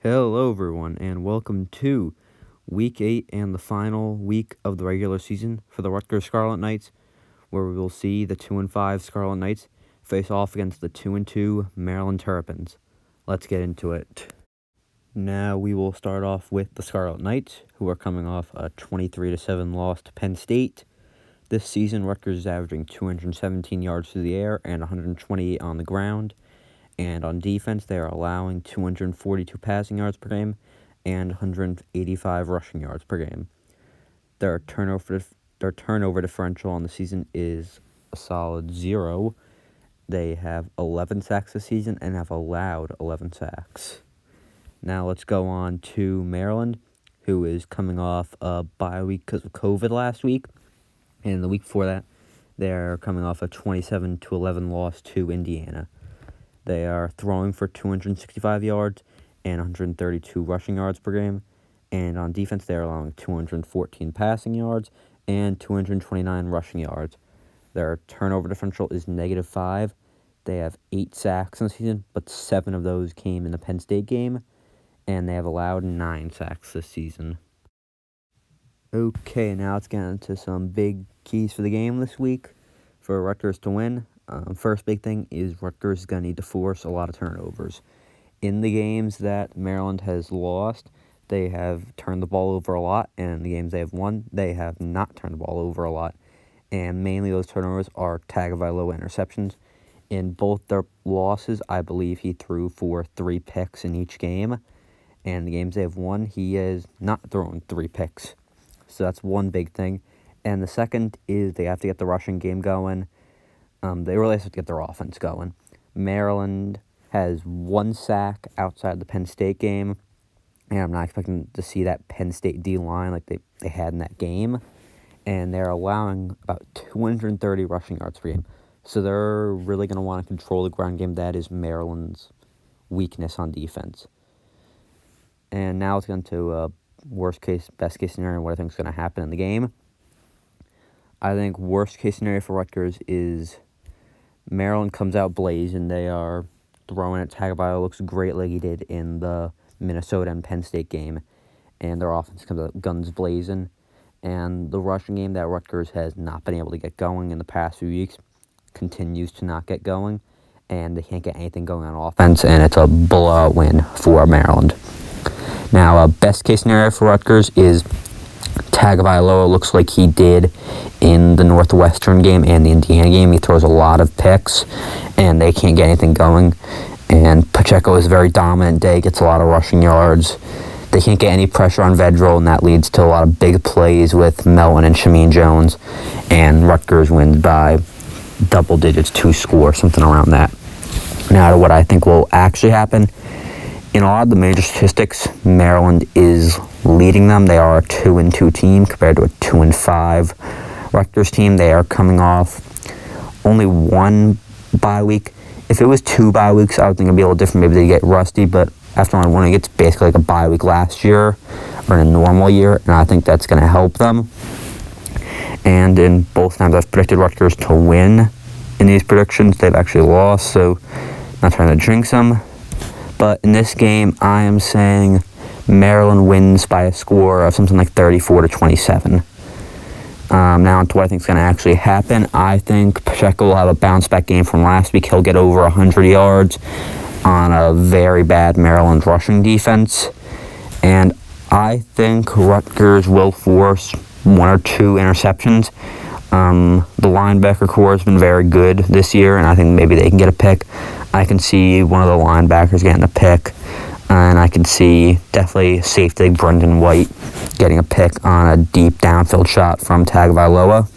Hello, everyone, and welcome to Week 8 and the final week of the regular season for the Rutgers Scarlet Knights, where we will see the 2-5 Scarlet Knights face off against the 2-2 Maryland Terrapins. Let's get into it. Now we will start off with the Scarlet Knights, who are coming off a 23-7 loss to Penn State. This season, Rutgers is averaging 217 yards through the air and 128 on the ground. And on defense, they are allowing 242 passing yards per game and 185 rushing yards per game. Their turnover differential on the season is a solid 0. They have 11 sacks this season and have allowed 11 sacks. Now let's go on to Maryland, who is coming off a bye week because of COVID last week. And the week before that, they're coming off a 27-11 loss to Indiana. They are throwing for 265 yards and 132 rushing yards per game. And on defense, they are allowing 214 passing yards and 229 rushing yards. Their turnover differential is -5. They have 8 sacks in the season, but 7 of those came in the Penn State game. And they have allowed 9 sacks this season. Okay, now let's get into some big keys for the game this week for Rutgers to win. First big thing is Rutgers is going to need to force a lot of turnovers. In the games that Maryland has lost, they have turned the ball over a lot, and in the games they have won, they have not turned the ball over a lot. And mainly those turnovers are Tagovailoa interceptions. In both their losses, I believe he threw for 3 picks in each game. And the games they have won, he has not thrown 3 picks. So that's one big thing. And the second is they have to get the rushing game going. They really have to get their offense going. Maryland has 1 sack outside the Penn State game, and I'm not expecting to see that Penn State D-line like they had in that game. And they're allowing about 230 rushing yards per game. So they're really going to want to control the ground game. That is Maryland's weakness on defense. And now let's get into worst case, best case scenario, what I think is going to happen in the game. I think worst case scenario for Rutgers is Maryland comes out blazing. They are throwing it. Tagovailoa looks great like he did in the Minnesota and Penn State game. And their offense comes out guns blazing. And the rushing game that Rutgers has not been able to get going in the past few weeks continues to not get going. And they can't get anything going on offense. And it's a blowout win for Maryland. Now, best case scenario for Rutgers is Tagovailoa looks like he did in the Northwestern game and the Indiana game. He throws a lot of picks, and they can't get anything going. And Pacheco is a very dominant day, gets a lot of rushing yards. They can't get any pressure on Vedral, and that leads to a lot of big plays with Melton and Shameen Jones. And Rutgers wins by double digits, 2 score, something around that. Now to what I think will actually happen. In a lot of the major statistics, Maryland is leading them. They are a 2-2 team compared to a 2-5 Rutgers team. They are coming off only 1 bye week. If it was 2 bye weeks, I would think it'd be a little different. Maybe they get rusty, but after only 1, it's basically like a bye week last year or in a normal year, and I think that's going to help them. And in both times I've predicted Rutgers to win in these predictions, they've actually lost, so not trying to jinx them. But in this game, I am saying Maryland wins by a score of something like 34-27. Now, to what I think is going to actually happen, I think Pacheco will have a bounce-back game from last week. He'll get over 100 yards on a very bad Maryland rushing defense. And I think Rutgers will force 1 or 2 interceptions. The linebacker core has been very good this year, and I think maybe they can get a pick. I can see one of the linebackers getting a pick, and I can see definitely safety Brendan White getting a pick on a deep downfield shot from Tagovailoa.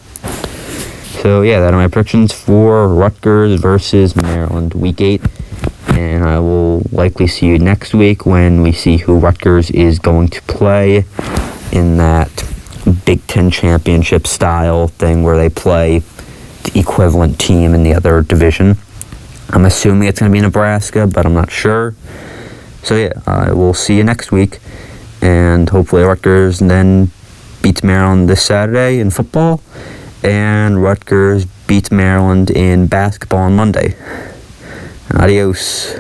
So yeah, that are my predictions for Rutgers versus Maryland Week 8, and I will likely see you next week when we see who Rutgers is going to play in that Big Ten championship style thing where they play the equivalent team in the other division. I'm assuming it's going to be Nebraska, but I'm not sure. So yeah, I will see you next week, and hopefully Rutgers then beats Maryland this Saturday in football, and Rutgers beats Maryland in basketball on Monday. Adios.